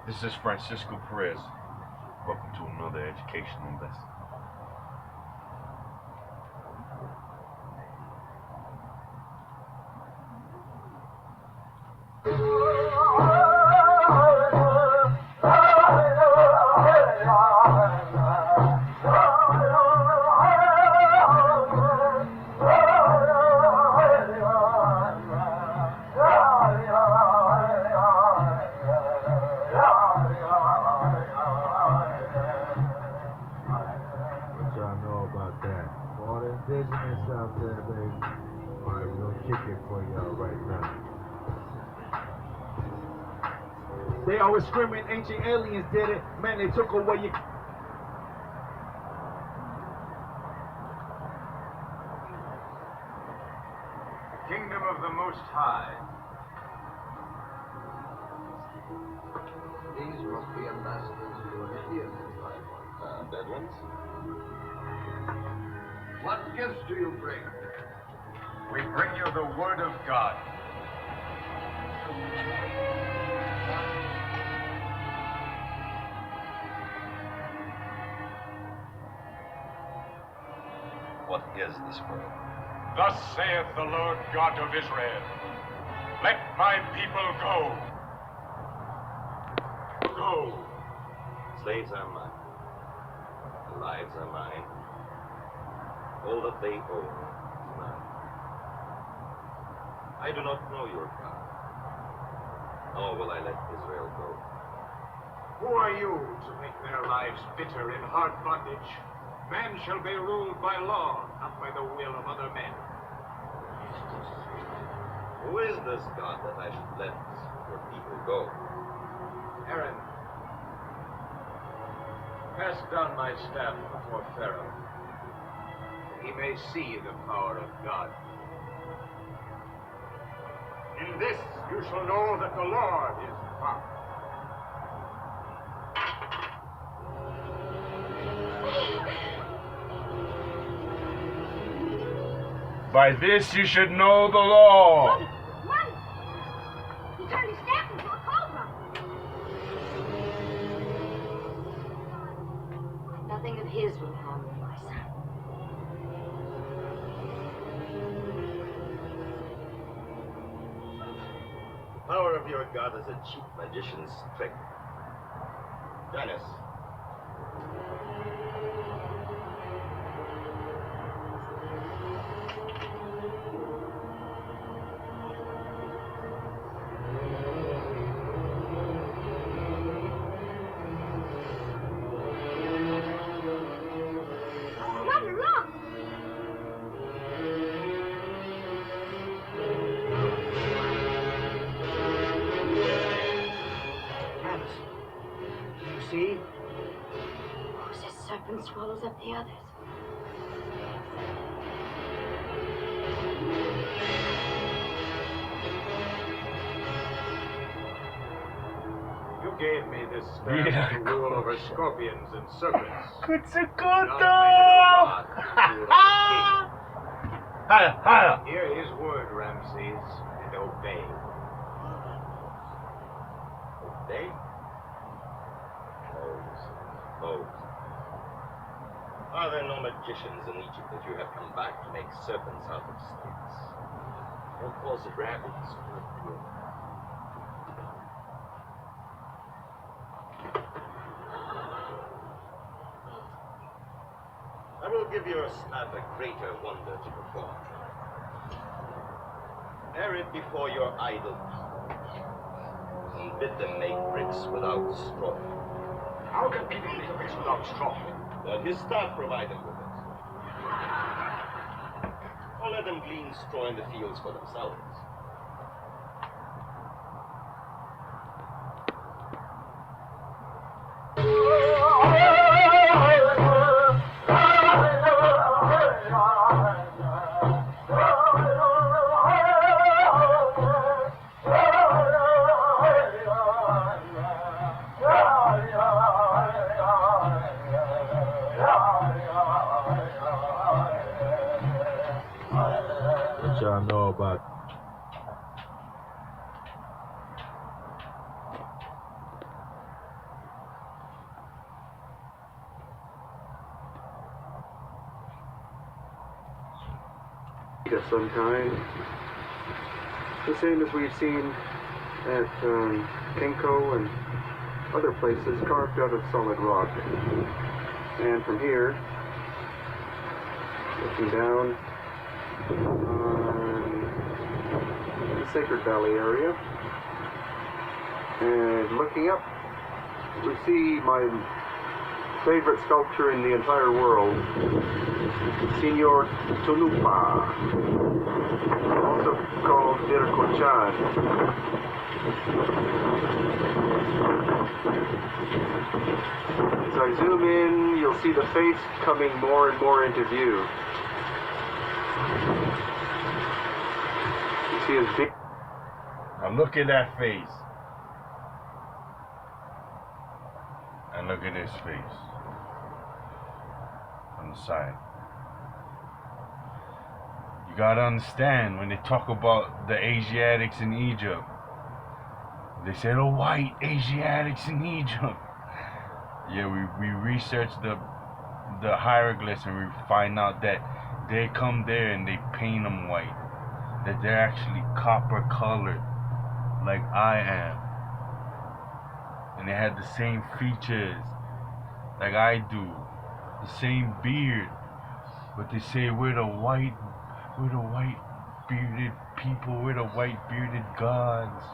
This is Francisco Perez. Welcome to another educational lesson. Indigenous out there, baby. Alright, we're gonna kick it for y'all right now. They always screaming ancient aliens did it. Man, they took away your... Kingdom of the Most High. These must be ambassadors to an Indian Bedouins? What gifts do you bring? We bring you the Word of God. What is this word? Thus saith the Lord God of Israel, let my people go. Go. Slaves are mine. The lives are mine. All that they own is mine. I do not know your God, nor will I let Israel go. Who are you to make their lives bitter in hard bondage? Man shall be ruled by law, not by the will of other men. Who is this God that I should let your people go? Aaron, cast down my staff before Pharaoh, that he may see the power of God. In this you shall know that the Lord is God. By this you should know the law. Run! He turned his staff into a cobra. Nothing of his will harm you, my son. The power of your God is a cheap magician's trick. Join us. See? Oh, this serpent swallows up the others. You gave me this staff to rule over scorpions and serpents. Hear his word, Ramses, and obey. Obey? Moses. Are there no magicians in Egypt that you have come back to make serpents out of sticks? Or cause rabbits to appear? I will give your staff a greater wonder to perform. Bear it before your idols, and bid them make bricks without straw. How can people make bricks without straw? Let his staff provide them with it. Or let them glean straw in the fields for themselves. What y'all know about of some kind. The same as we've seen at Kenko and other places, carved out of solid rock. And from here, looking down on the Sacred Valley area, and looking up, we see my favorite sculpture in the entire world, Senor Tunupa, also called Dirko-chan. As I zoom in, you'll see the face coming more and more into view. You see his big... Now look at that face. And look at his face on the side. You gotta understand, when they talk about the Asiatics in Egypt, they say the white Asiatics in Egypt. Yeah, we research the hieroglyphs and we find out that they come there and they paint them white. That they're actually copper colored, like I am. And they had the same features like I do, the same beard, but they say we're the white bearded people, we're the white bearded gods.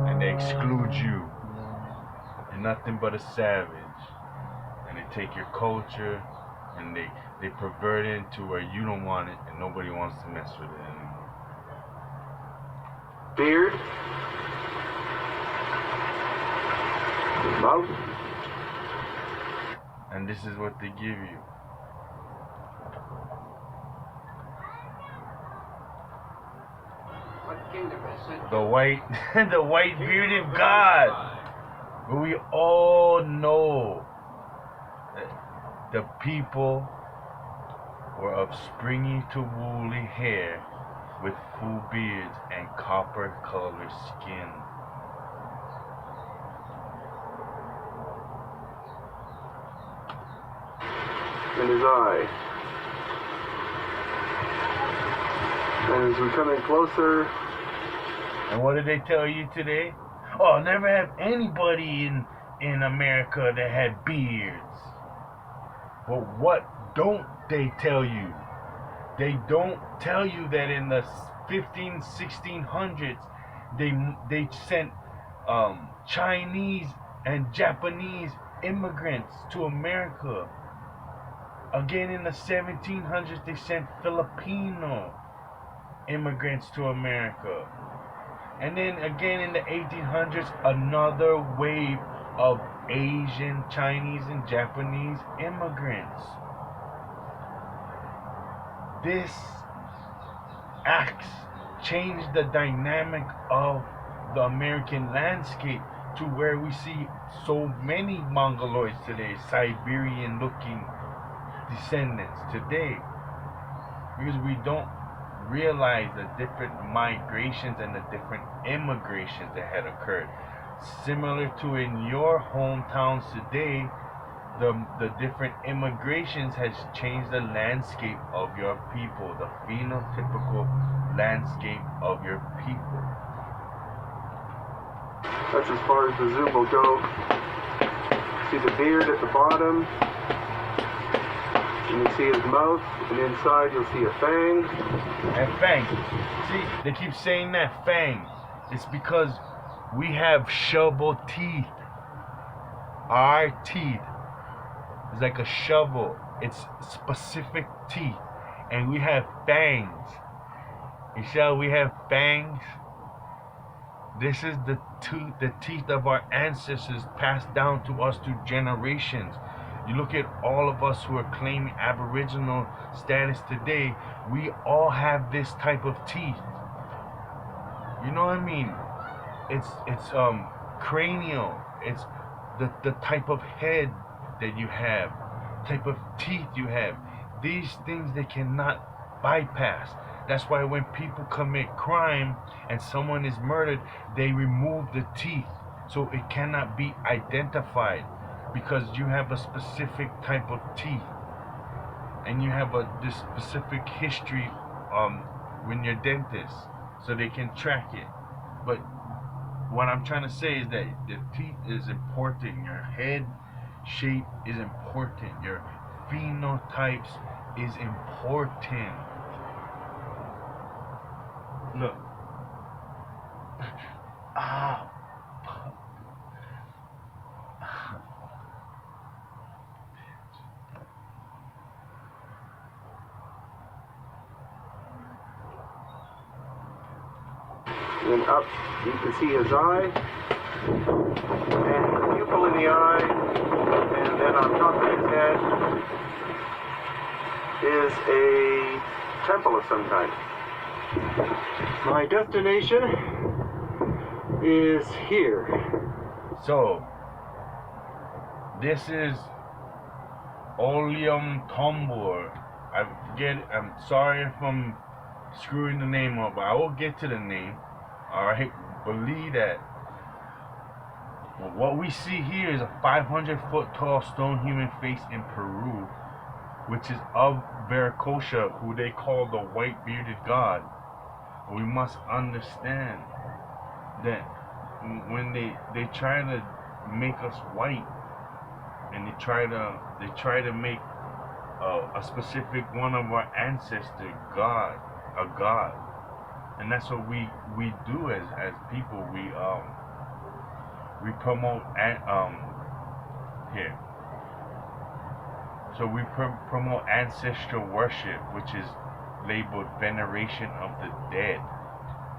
And they exclude you. You're nothing but a savage. And they take your culture and they pervert it into where you don't want it and nobody wants to mess with it anymore. Beard, mouth, and this is what they give you. What kingdom is it? The white bearded god. But we all know that the people were of springy to woolly hair with full beards and copper colored skin. and his eye. And as we come in closer, And what did they tell you today? Oh, never have anybody in America that had beards. But what don't they tell you? They don't tell you that in the 1600s, they sent Chinese and Japanese immigrants to America. Again, in the 1700s, they sent Filipino immigrants to America. And then again in the 1800s, another wave of Asian, Chinese, and Japanese immigrants. This acts changed the dynamic of the American landscape to where we see so many Mongoloids today, Siberian-looking descendants today, because we don't realize the different migrations and the different immigrations that had occurred. Similar to in your hometowns today, the different immigrations has changed the landscape of your people, the phenotypical landscape of your people. that's as far as the zoom will go. See the beard at the bottom, and you see his mouth, and inside you'll see a fang. And fang. See, they keep saying that fang. It's because we have shovel teeth. Our teeth is like a shovel. It's specific teeth. And we have fangs. You see how we have fangs? This is the teeth of our ancestors passed down to us through generations. You look at all of us who are claiming Aboriginal status today, we all have this type of teeth. You know what I mean? It's cranial. It's the type of head that you have, type of teeth you have. These things they cannot bypass. That's why when people commit crime and someone is murdered, they remove the teeth so it cannot be identified. because you have a specific type of teeth, and you have this specific history when you're dentist, so they can track it. But what I'm trying to say is that the teeth is important. Your head shape is important. Your phenotypes is important. Look. Ah. And up, you can see his eye, and the pupil in the eye, and then on top of his head is a temple of some kind. My destination is here. So, this is Oleum Tombor. I'm sorry if I'm screwing the name up, but I will get to the name. Alright, believe that what we see here is a 500-foot tall stone human face in Peru, which is of Viracocha, who they call the white bearded god. We must understand that when they try to make us white, and they try to make a specific one of our ancestors a god, and that's what we do as people. We promote here. So we promote ancestral worship, which is labeled veneration of the dead.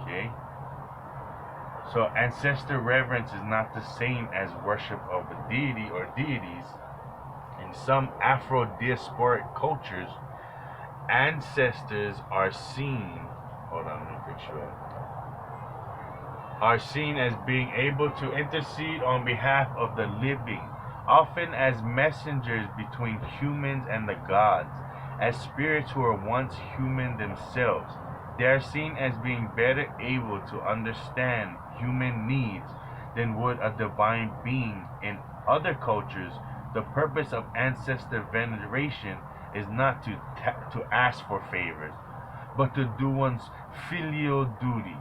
Okay. So ancestor reverence is not the same as worship of a deity or deities. In some Afro-diasporic cultures, ancestors are seen. Hold on, let me fix you up. Are seen as being able to intercede on behalf of the living, often as messengers between humans and the gods, as spirits who are once human themselves. They are seen as being better able to understand human needs than would a divine being. In other cultures, the purpose of ancestor veneration is not to ask for favors, but to do one's filial duty.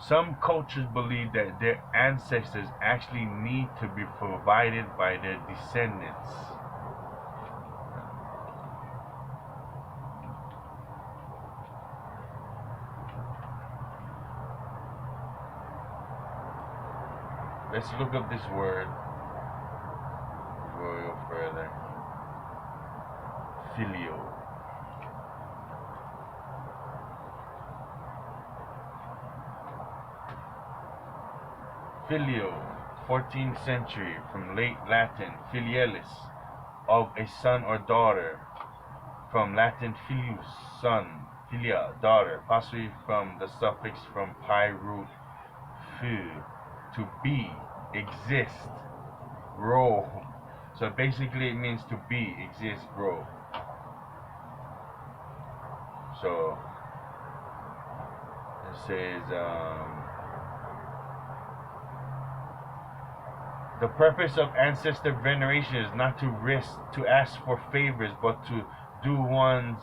Some cultures believe that their ancestors actually need to be provided by their descendants. Let's look up this word before we go further. Filial. Filial, 14th century, from late Latin filialis, of a son or daughter, from Latin filius, son, filia, daughter, possibly from the suffix from pi root fu, to be, exist, grow. So basically it means to be, exist, grow. So it says the purpose of ancestor veneration is not to ask for favors, but to do one's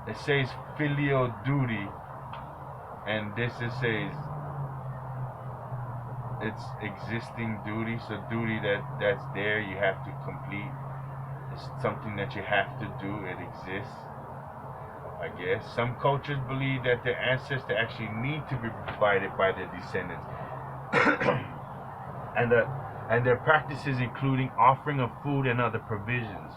it says filial duty, and this it says it's existing duty. So duty that's there, you have to complete. It's something that you have to do. It exists, I guess. Some cultures believe that their ancestors actually need to be provided by their descendants, and their practices including offering of food and other provisions.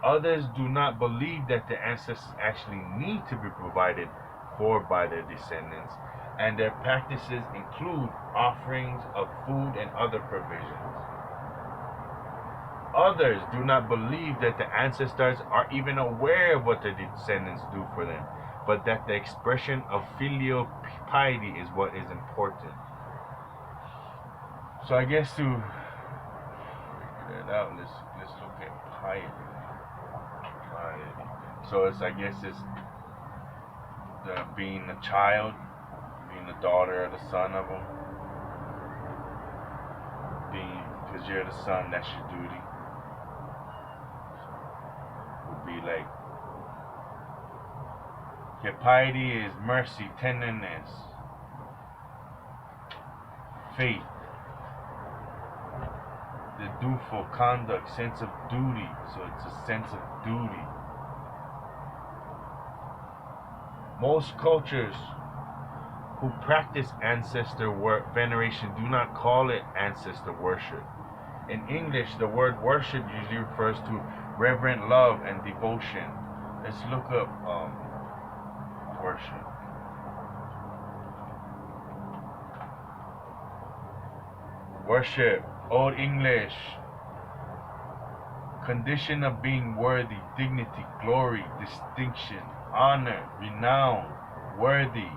Others do not believe that their ancestors actually need to be provided for by their descendants, and their practices include offerings of food and other provisions. Others do not believe that the ancestors are even aware of what their descendants do for them, but that the expression of filial piety is what is important. So I guess to figure that out, let's look at piety. So I guess it's being a child, being the daughter or the son of them. Being, because you're the son, that's your duty. Would be like, your piety is mercy, tenderness, faith, the dutiful conduct, sense of duty. So it's a sense of duty. Most cultures who practice ancestor veneration do not call it ancestor worship. In English, the word worship usually refers to reverent love and devotion. Let's look up worship. Worship, Old English, condition of being worthy, dignity, glory, distinction, honor, renown, worthy,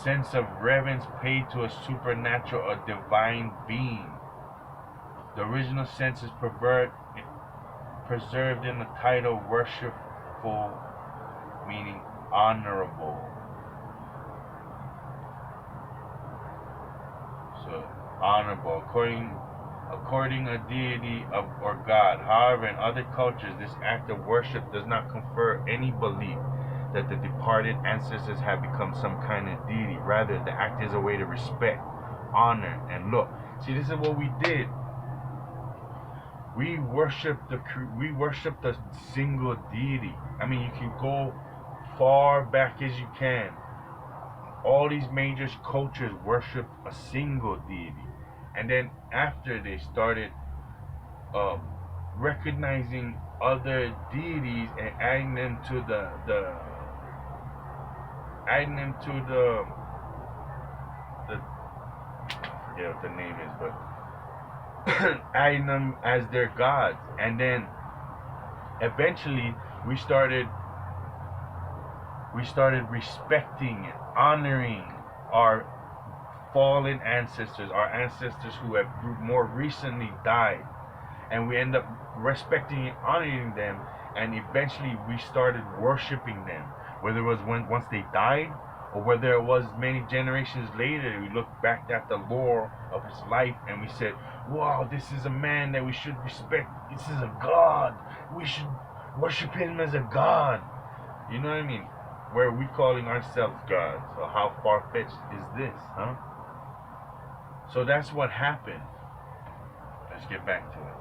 sense of reverence paid to a supernatural or divine being. The original sense is preserved in the title worshipful, meaning honorable. So, honorable, according a deity of or God. However, in other cultures, this act of worship does not confer any belief that the departed ancestors have become some kind of deity. Rather, the act is a way to respect, honor, and look. See, this is what we did. We worship the single deity. I mean, you can go far back as you can. All these major cultures worship a single deity, and then after they started recognizing other deities and adding them to the I forget what the name is, but adding them as their gods, and then eventually we started respecting and honoring our fallen ancestors, our ancestors who have more recently died, and we end up respecting and honoring them, and eventually we started worshiping them, whether it was once they died or whether it was many generations later. We looked back at the lore of his life and we said, wow, this is a man that we should respect. This is a god. We should worship him as a god. You know what I mean? Where we calling ourselves gods. So how far-fetched is this, huh? So that's what happened. Let's get back to it.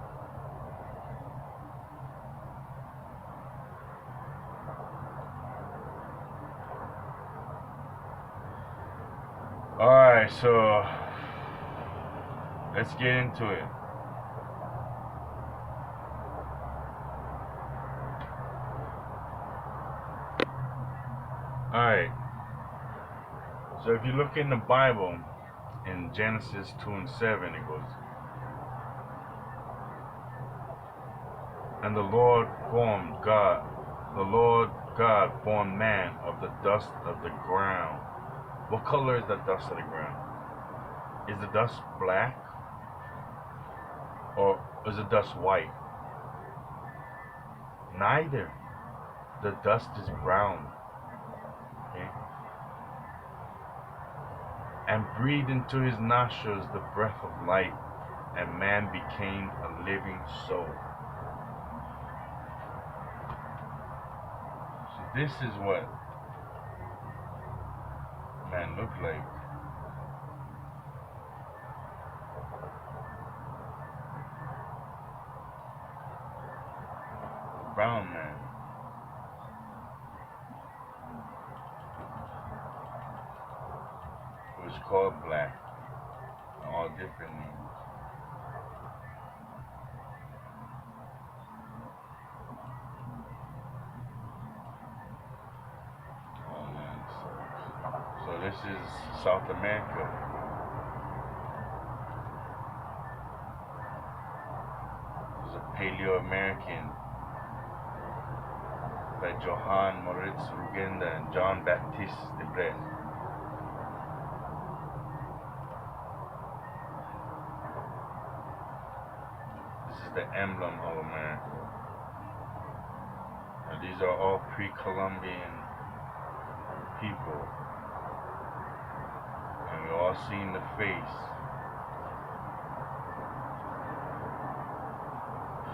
Alright, so let's get into it. Alright, so if you look in the Bible, in Genesis 2:7, it goes, and the Lord God formed man of the dust of the ground. What color is the dust of the ground? Is the dust black? Or is the dust white? Neither. The dust is brown. Okay? And breathed into his nostrils the breath of life, and man became a living soul. So this is what man looked like. Brown man. It was called black. All different names. Oh man, so this is South America. This is a Paleo-American by Johann Moritz Rugenda and John Baptiste de Brest. This is the emblem of America. Now, these are all pre-Columbian people. And we all seen the face.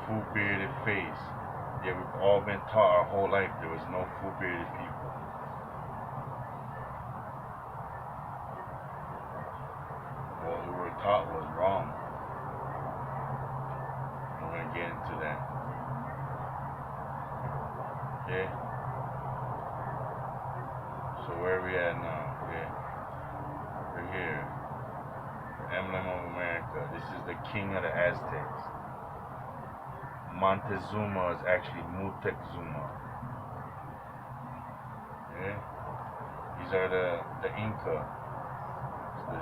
Full bearded face. Yeah, we've all been taught our whole life there was no full bearded people. What we were taught was wrong. We're gonna get into that. Okay? So where are we at now? Okay. We're here. The emblem of America. This is the king of the Aztecs. Montezuma is actually Muteczuma. Okay? These are the Inca. It's the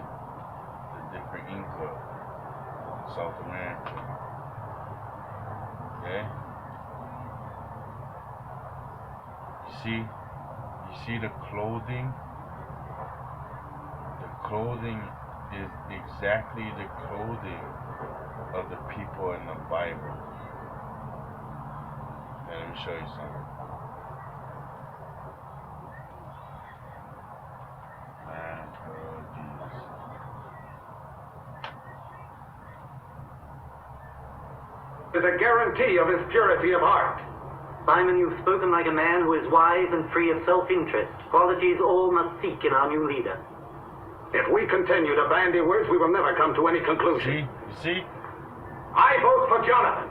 different Inca in South America. Okay? You see the clothing? The clothing is exactly the clothing of the people in the Bible. Let me show you something. With a guarantee of his purity of heart. Simon, you've spoken like a man who is wise and free of self-interest, qualities all must seek in our new leader. If we continue to bandy words, we will never come to any conclusion. You see? I vote for Jonathan.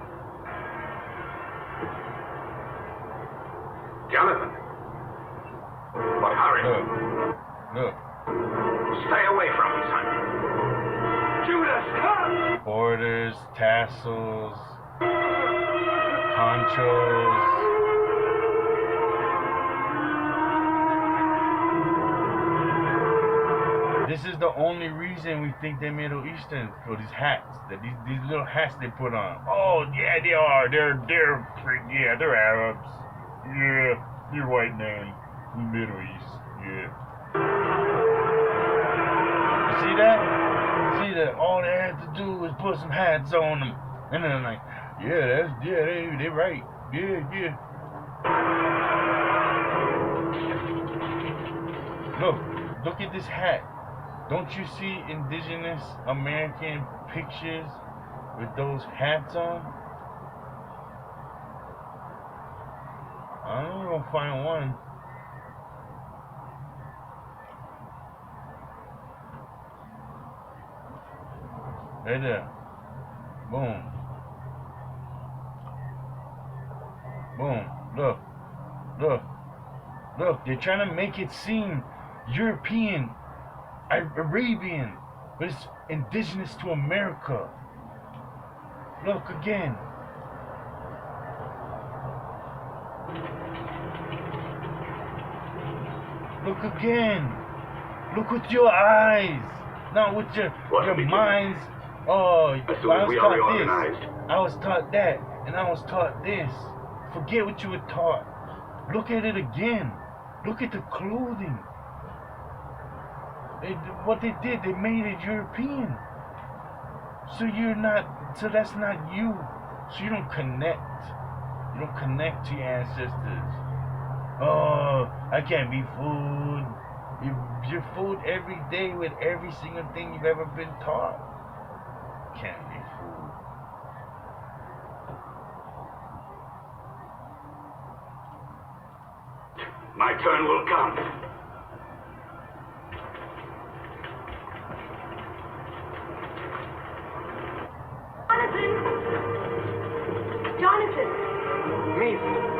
Jonathan. But hurry. Look. Stay away from me, son. Judas, come! Borders, tassels, ponchos. This is the only reason we think they're Middle Eastern, for these hats, these little hats they put on. Oh yeah, they are. They're Arabs. Yeah, they're white man from the Middle East. Yeah. You see that? See that? All they had to do was put some hats on them, and then like, they're right. Yeah. Look at this hat. Don't you see Indigenous American pictures with those hats on? I'm gonna find one. Right there. Boom. Look. They're trying to make it seem European, Arabian, but it's indigenous to America. Look again. Look again. Look with your eyes, not with your minds. Oh, I was taught that, and I was taught this. Forget what you were taught. Look at it again. Look at the clothing. What they did, they made it European. So that's not you. So you don't connect. You don't connect to your ancestors. Oh, I can't be fooled. You're fooled every day with every single thing you've ever been taught. Can't be fooled. My turn will come. Jonathan! Me?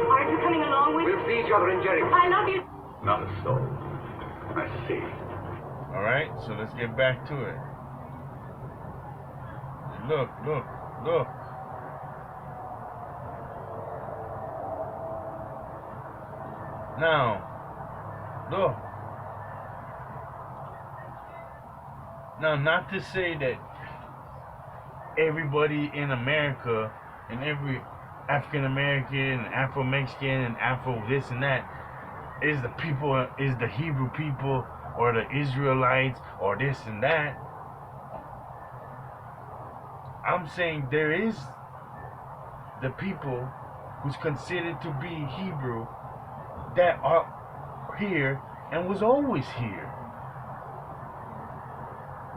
Aren't you coming along with We'll see each other in Jericho. I love you. Not a soul. I see. Alright, so let's get back to it. Look. Now, look. Now, not to say that everybody in America and every African American, Afro Mexican, and Afro this and that is the Hebrew people or the Israelites or this and that. I'm saying there is the people who's considered to be Hebrew that are here and was always here.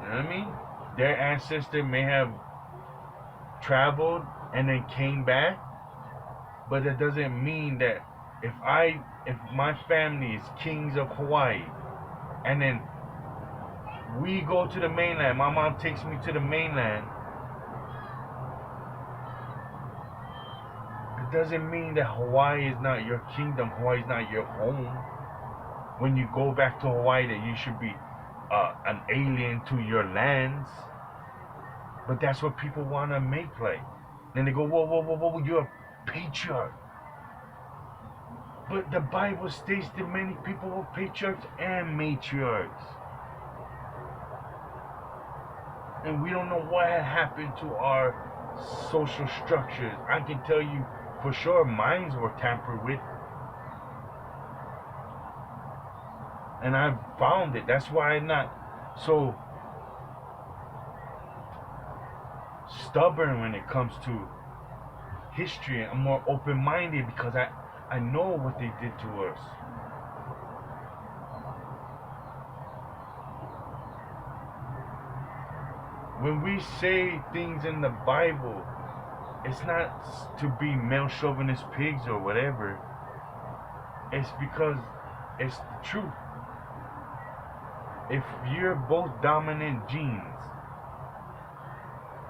You know what I mean? Their ancestor may have traveled and then came back, but that doesn't mean that if my family is kings of Hawaii and then we go to the mainland, my mom takes me to the mainland, it doesn't mean that Hawaii is not your kingdom, Hawaii is not your home. When you go back to Hawaii, that you should be an alien to your lands. But that's what people want to make like. Then they go, whoa, you're a patriarch. But the Bible states that many people were patriarchs and matriarchs. And we don't know what had happened to our social structures. I can tell you for sure mines were tampered with. And I found it. That's why I'm not so stubborn when it comes to history. I'm more open-minded because I know what they did to us. When we say things in the Bible, it's not to be male chauvinist pigs or whatever. It's because it's the truth. If you're both dominant genes,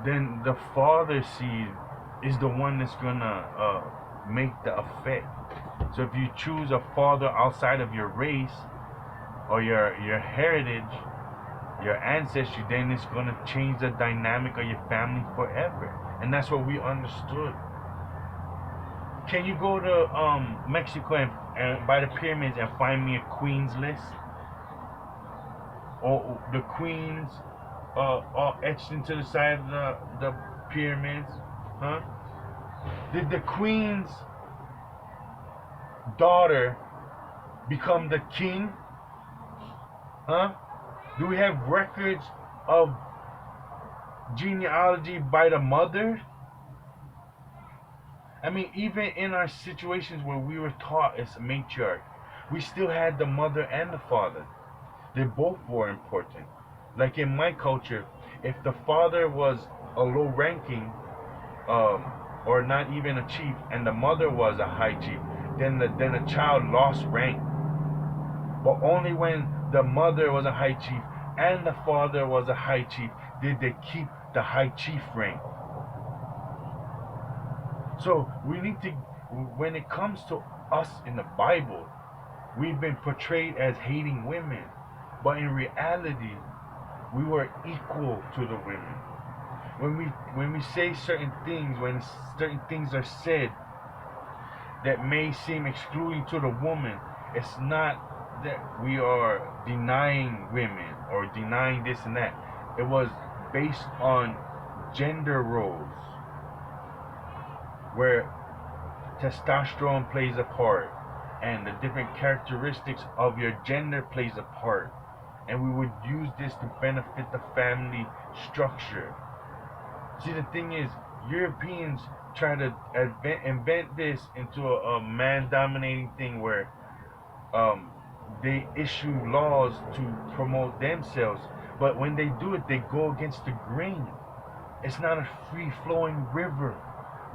then the father seed is the one that's gonna make the effect. So if you choose a father outside of your race or your heritage, your ancestry, then it's gonna change the dynamic of your family forever. And that's what we understood. Can you go to Mexico and by the pyramids and find me a queen's list? Or the queens all etched into the side of the pyramids? Huh? Did the queen's daughter become the king? Huh? Do we have records of genealogy by the mother? I mean, even in our situations where we were taught as a matriarch, we still had the mother and the father. They both were important. Like in my culture, if the father was a low ranking, or not even a chief, and the mother was a high chief, then the child lost rank. But only when the mother was a high chief and the father was a high chief did they keep the high chief rank. So we need to, when it comes to us in the Bible, we've been portrayed as hating women. But in reality, we were equal to the women. When we say certain things, when certain things are said that may seem excluding to the woman, it's not that we are denying women or denying this and that. It was based on gender roles, where testosterone plays a part and the different characteristics of your gender plays a part. And we would use this to benefit the family structure. See, the thing is, Europeans try to invent this into a man-dominating thing where they issue laws to promote themselves. But when they do it, they go against the grain. It's not a free-flowing river.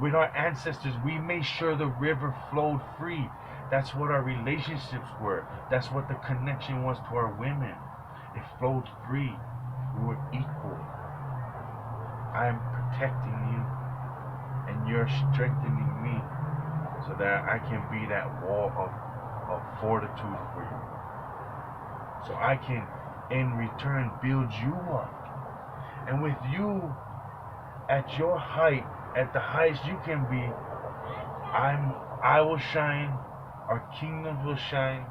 With our ancestors, we made sure the river flowed free. That's what our relationships were. That's what the connection was to our women. It flowed free. We were equal. I am protecting you, and you're strengthening me, so that I can be that wall of fortitude for you. So I can, in return, build you up. And with you at your height, at the highest you can be, I will shine. Our kingdoms will shine.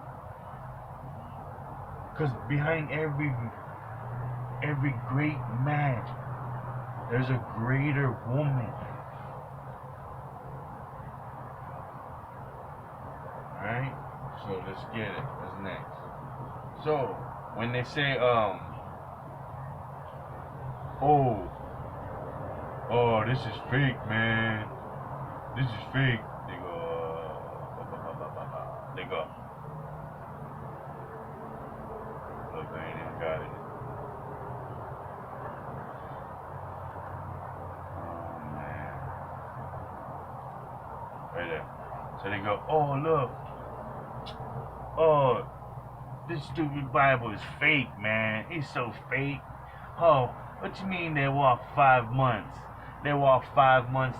Because behind every great man, there's a greater woman. Alright? So let's get it. What's next? So, when they say, oh, this is fake, man. This is fake. They go, look, I ain't even got it. Oh man. Right there. So they go, oh look. Oh, this stupid Bible is fake, man. It's so fake. Oh, what you mean they walked 5 months? They walked 5 months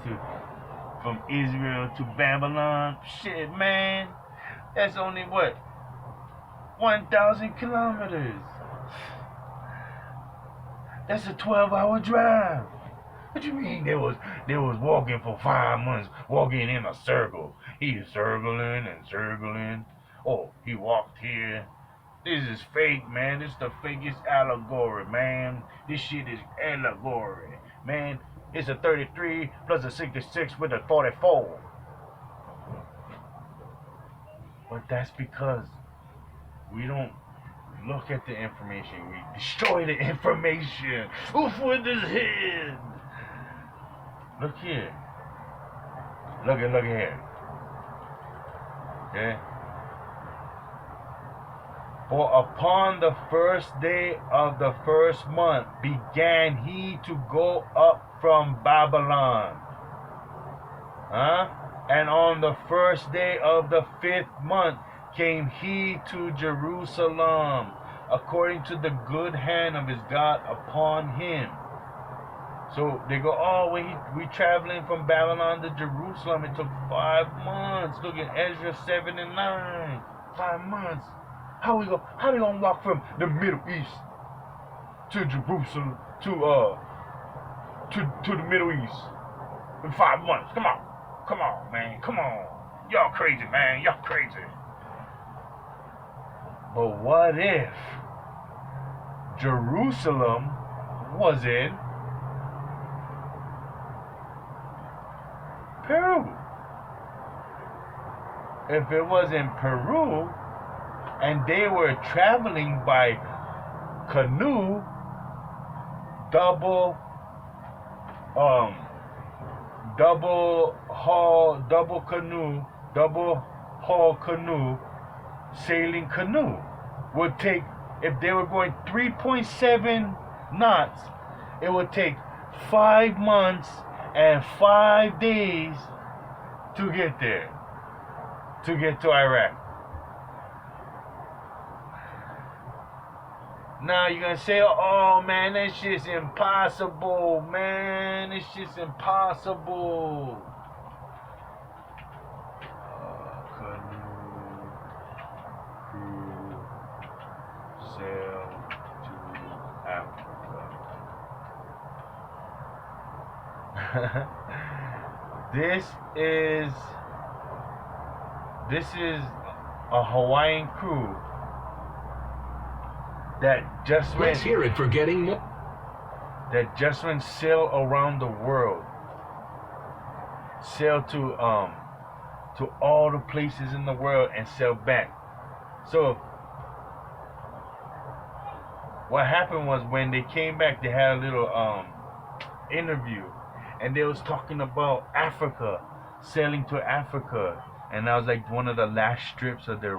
from Israel to Babylon? Shit, man. That's only what? 1,000 kilometers. That's a 12-hour drive. What you mean they was walking for 5 months, walking in a circle? He's circling and circling. Oh, he walked here. This is fake, man. This is the fakest allegory, man. This shit is allegory, man. It's a 33 plus a 66 with a 44. But that's because we don't look at the information. We destroy the information. Oof with his head. Look here. Look here. Okay? For upon the first day of the first month began he to go up from Babylon. And on the first day of the 5th month came he to Jerusalem, according to the good hand of his God upon him. So they go, oh, when we traveling from Babylon to Jerusalem, it took 5 months. Look at Ezra 7 and 9. 5 months. How they gonna walk from the Middle East to Jerusalem to the Middle East in 5 months? Come on, man, come on. Y'all crazy, man. Y'all crazy. But what if Jerusalem was in Peru? If it was in Peru and they were traveling by canoe, double hull canoe, sailing canoe would take, if they were going 3.7 knots, it would take 5 months and 5 days to get there, to get to Iraq. Now you're gonna say, oh man, that shit's impossible, man. This shit's impossible. Canoe crew sail to Africa. This is a Hawaiian crew that just went. Let's hear it for getting more. That just went sail around the world. Sail to all the places in the world and sail back. So what happened was when they came back, they had a little interview, and they was talking about Africa, sailing to Africa, and that was like one of the last strips of their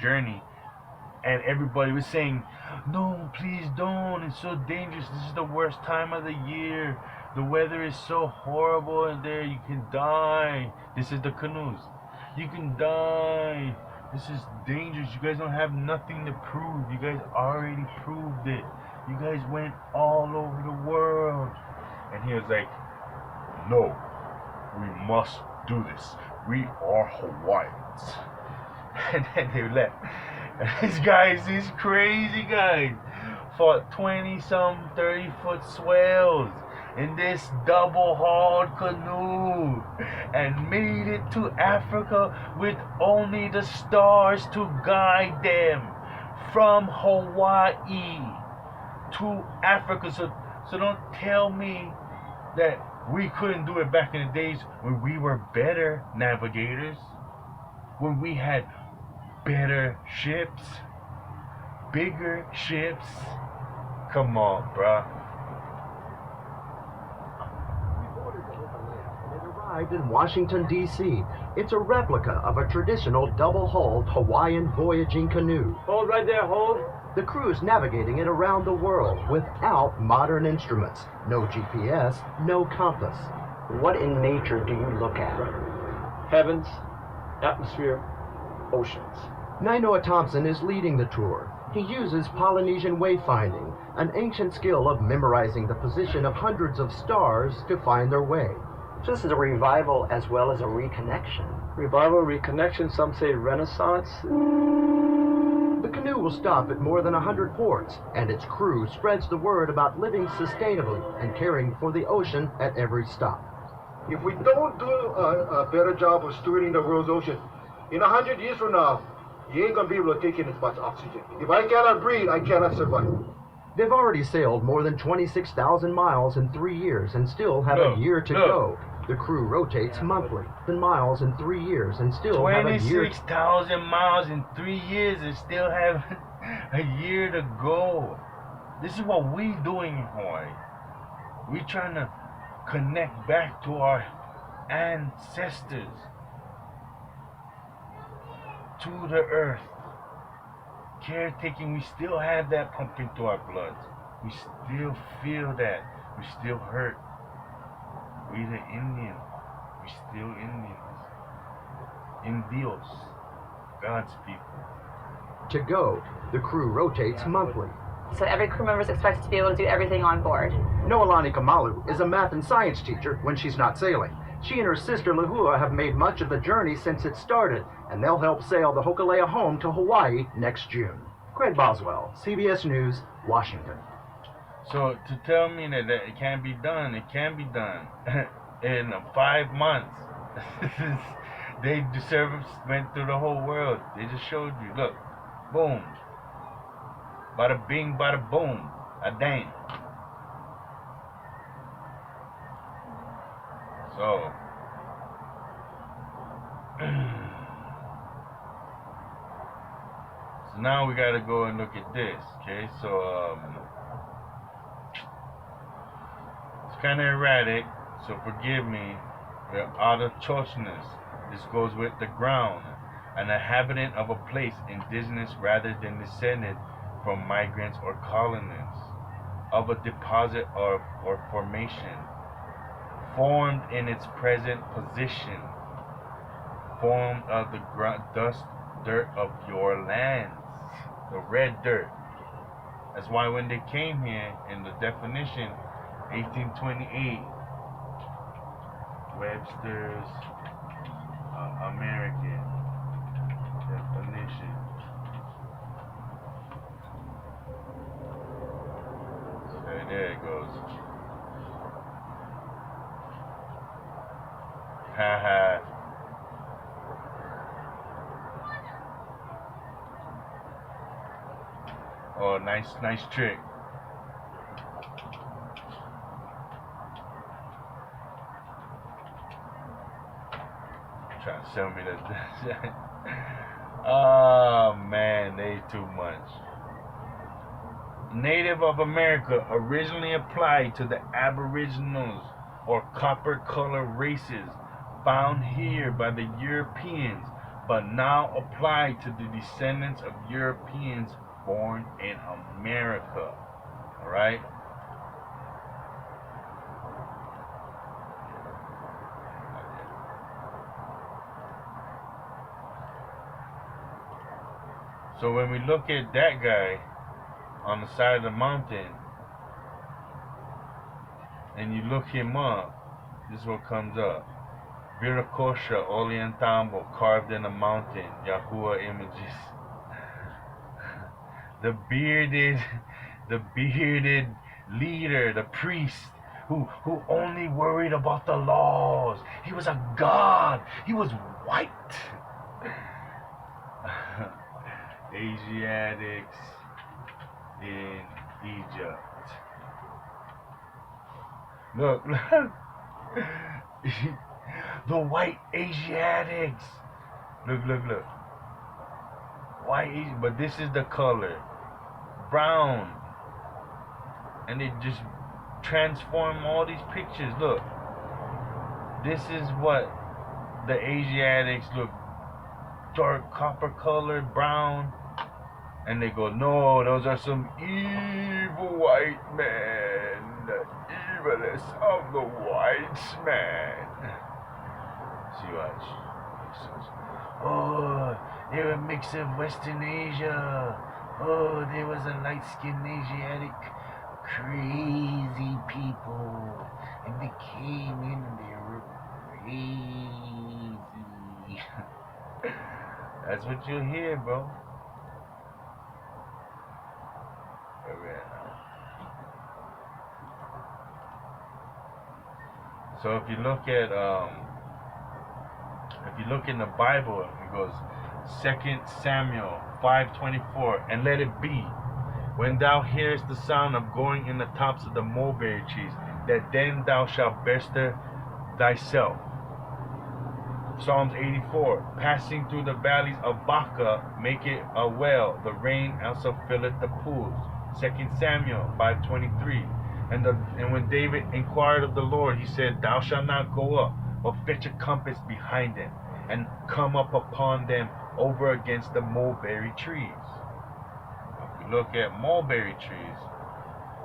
journey. And everybody was saying, no, please don't. It's so dangerous. This is the worst time of the year. The weather is so horrible in there. You can die. This is the canoes. You can die. This is dangerous. You guys don't have nothing to prove. You guys already proved it. You guys went all over the world. And he was like, no, we must do this. We are Hawaiians. And then they left. These crazy guys fought 20-some 30-foot swells in this double-hauled canoe and made it to Africa with only the stars to guide them from Hawaii to Africa. So don't tell me that we couldn't do it back in the days when we were better navigators, when we had better ships, bigger ships. Come on, bruh. arrived in Washington, D.C. It's a replica of a traditional double-hulled Hawaiian voyaging canoe. Hold right there, hold. The crew's navigating it around the world without modern instruments. No GPS, no compass. What in nature do you look at? Heavens, atmosphere, oceans. Nainoa Thompson is leading the tour. He uses Polynesian wayfinding, an ancient skill of memorizing the position of hundreds of stars to find their way. So this is a revival as well as a reconnection. Revival, reconnection, some say renaissance. The canoe will stop at more than 100 ports, and its crew spreads the word about living sustainably and caring for the ocean at every stop. If we don't do a better job of stewarding the world's ocean, in 100 years from now, you ain't gonna be able to take in as much oxygen. If I cannot breathe, I cannot survive. They've already sailed more than 26,000 miles in 3 years and still have a year to go. The crew rotates monthly. Miles in 3 years and still have a year. 26,000 miles in 3 years and still have a year to go. This is what we doing in Hawaii. We trying to connect back to our ancestors, to the earth. Caretaking, we still have that pumping through our bloods. We still feel that. We still hurt. We the Indians. We still Indians. Indios. God's people. To go, the crew rotates monthly. So every crew member is expected to be able to do everything on board. Noelani Kamalu is a math and science teacher when she's not sailing. She and her sister Lahua have made much of the journey since it started, and they'll help sail the Hokulea home to Hawaii next June. Craig Boswell, CBS News, Washington. So to tell me that it can't be done, it can be done in 5 months. They went through the whole world. They just showed you. Look, boom, bada bing, bada boom, a dang. So now we gotta go and look at this. Okay, so it's kind of erratic, so forgive me. We're out of churchness. This goes with the ground, an inhabitant of a place, indigenous rather than descended from migrants or colonists, of a deposit or formation, formed in its present position, formed of the dust, dirt of your lands, the red dirt. That's why when they came here in the definition, 1828, Webster's American definition. Okay, there it goes. Haha. Oh, nice trick. Trying to sell me that. Oh man, they too much. Native of America originally applied to the Aboriginals or copper color races found here by the Europeans, but now applied to the descendants of Europeans born in America. Alright? So when we look at that guy on the side of the mountain and you look him up, this is what comes up. Viracosha Orientambo carved in the mountain, Yahuwah images. The bearded leader, the priest, who only worried about the laws. He was a god. He was white. Asiatics in Egypt. Look. The white Asiatics. Look. White, but this is the color. Brown. And they just transform all these pictures. Look. this is what the Asiatics look dark copper colored, brown, and they go, no, those are some evil white men, the evilest of the whites, man. See watch. Oh, they were a mix of Western Asia. Oh, there was a light-skinned Asiatic crazy people, and they came in and they were crazy. That's what you'll hear, bro. So if you look in the Bible, it goes 2 Samuel 5:24, and let it be, when thou hearest the sound of going in the tops of the mulberry trees, that then thou shalt bestir thyself. Psalms 84, passing through the valleys of Baca, make it a well, the rain also filleth the pools. 2 Samuel 5:23. And when David inquired of the Lord, he said, thou shalt not go up, but fetch a compass behind them, and come up upon them over against the mulberry trees. If you look at mulberry trees,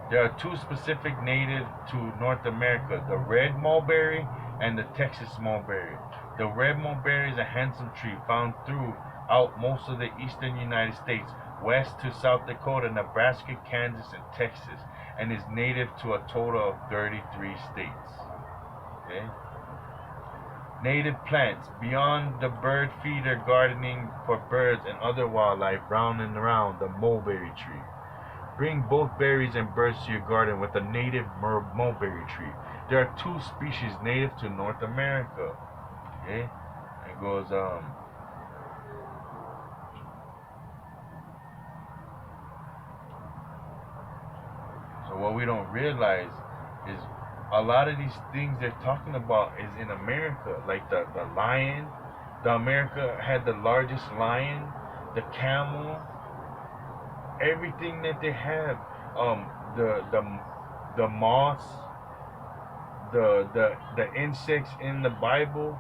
there are two specific native to North America, the red mulberry and the Texas mulberry. The red mulberry is a handsome tree found throughout most of the eastern United States, west to South Dakota, Nebraska, Kansas, and Texas, and is native to a total of 33 states. Okay? Native plants. Beyond the bird feeder gardening for birds and other wildlife round and around the mulberry tree. Bring both berries and birds to your garden with a native mulberry tree. There are two species native to North America. Okay? It goes, so what we don't realize is a lot of these things they're talking about is in America. Like the lion. The America had the largest lion, the camel, everything that they have. The moths, the insects in the Bible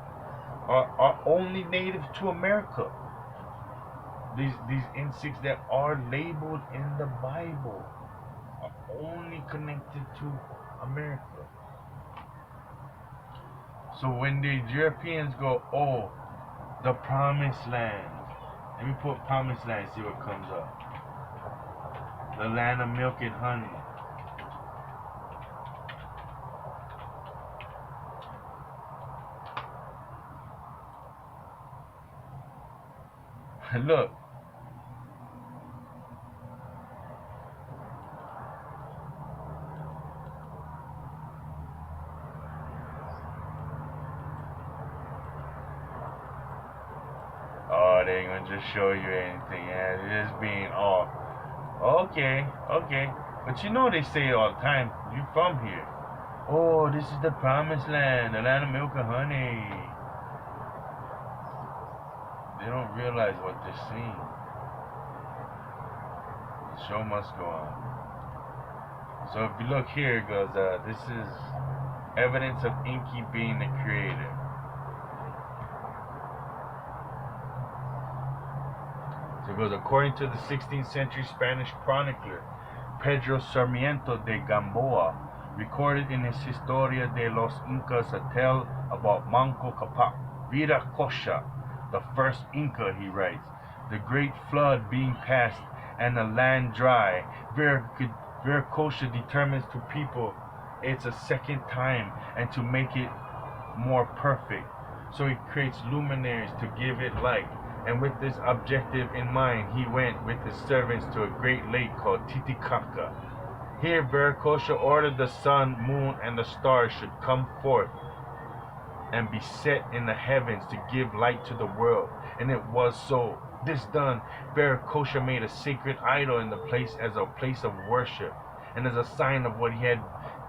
are only native to America. These insects that are labeled in the Bible are only connected to America. So when the Europeans go, oh, the promised land. Let me put promised land, see what comes up. The land of milk and honey. Look. Oh, they ain't gonna just show you anything. Yeah, they're just being off. Okay. But you know they say it all the time. You from here. Oh, this is the promised land, the land of milk and honey. They don't realize what they're seeing. The show must go on. So if you look here, it goes, this is evidence of Inky being the creator. So it goes, according to the 16th century Spanish chronicler Pedro Sarmiento de Gamboa, recorded in his Historia de los Incas, a tale about Manco Capac Viracocha, the first Inca, he writes. The great flood being past and the land dry, Viracocha determines to people it's a second time and to make it more perfect. So he creates luminaries to give it light. And with this objective in mind, he went with his servants to a great lake called Titicaca. Here Viracocha ordered the sun, moon, and the stars should come forth and be set in the heavens to give light to the world. And it was so. This done, Viracocha made a sacred idol in the place as a place of worship, and as a sign of what he had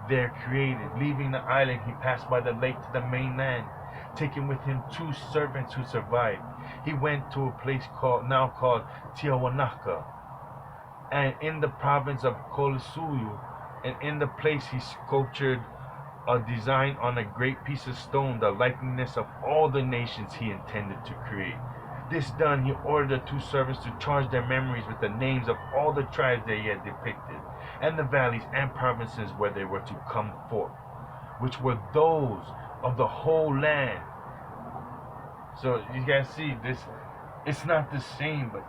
there created. Leaving the island, he passed by the lake to the mainland, taking with him 2 servants who survived. He went to a place now called Tiahuanaca, and in the province of Colisuyo, and in the place he sculptured a design on a great piece of stone, the likeness of all the nations he intended to create. This done, he ordered the two servants to charge their memories with the names of all the tribes that he had depicted, and the valleys and provinces where they were to come forth, which were those of the whole land. So you guys see this, it's not the same, but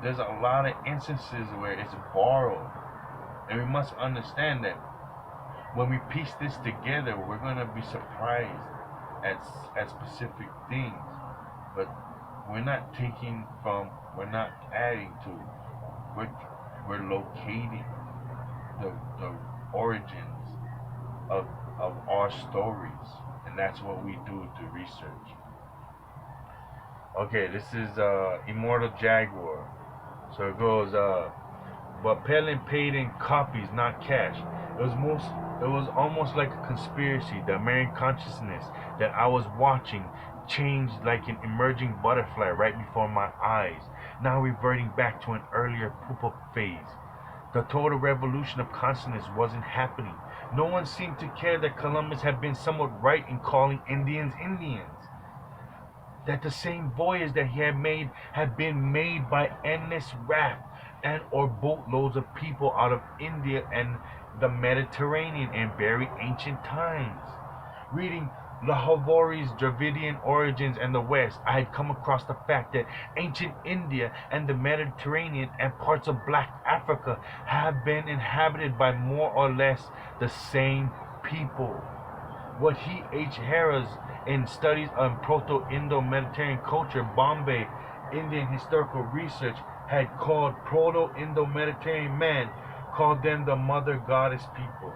there's a lot of instances where it's borrowed. And we must understand that when we piece this together, we're going to be surprised at specific things. But we're not taking from, we're not adding to, we're locating the origins of our stories. And that's what we do through research. Okay, this is Immortal Jaguar. So it goes, but Palin paid in copies, not cash. It was almost like a conspiracy. The American consciousness that I was watching changed like an emerging butterfly right before my eyes, now reverting back to an earlier pupa phase. The total revolution of consciousness wasn't happening. No one seemed to care that Columbus had been somewhat right in calling Indians Indians. That the same voyage that he had made had been made by endless raft and or boatloads of people out of India and the Mediterranean in very ancient times. Reading Lahovori's Dravidian Origins and the West, I had come across the fact that ancient India and the Mediterranean and parts of Black Africa have been inhabited by more or less the same people. What he, H. Harris, in Studies on Proto-Indo-Mediterranean Culture, Bombay, Indian Historical Research, had called Proto-Indo-Mediterranean man, called them the Mother Goddess people.